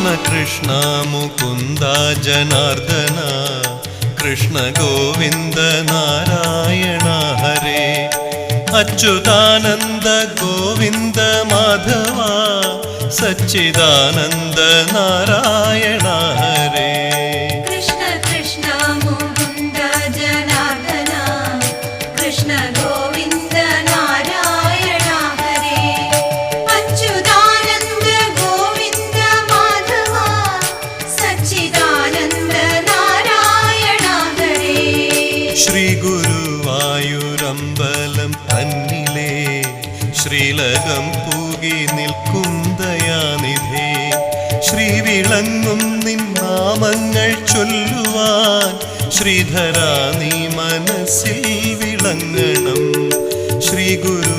കൃഷ്ണ കൃഷ്ണ മുകുന്ദ ജനാർദ്ദന കൃഷ്ണ ഗോവിന്ദ നാരായണ ഹരേ അച്യുതാനന്ദ ഗോവിന്ദ മാധവ സച്ചിദാനന്ദ നാരായണ ഹരേ കൃഷ്ണ കൃഷ്ണ മുകുന്ദ ജനാർദ്ദന കൃഷ്ണ ഗോവിന്ദ നാരായണ ഹരേ അച്യുതാനന്ദ ഗോവിന്ദ മാധവ സച്ചിദാനന്ദ നാരായണ ഹരേ ശ്രീ ഗുരുവായൂരമ്പലം തന്നിലേ ശ്രീലകം പൂകി നിൽക്കും ദയാനിധേ ശ്രീ വിളങ്ങും നിൻ നാമങ്ങൾ ചൊല്ലുവാൻ ശ്രീധരാ നീ മനസ്സിൽ വിളങ്ങണം ശ്രീ ഗുരു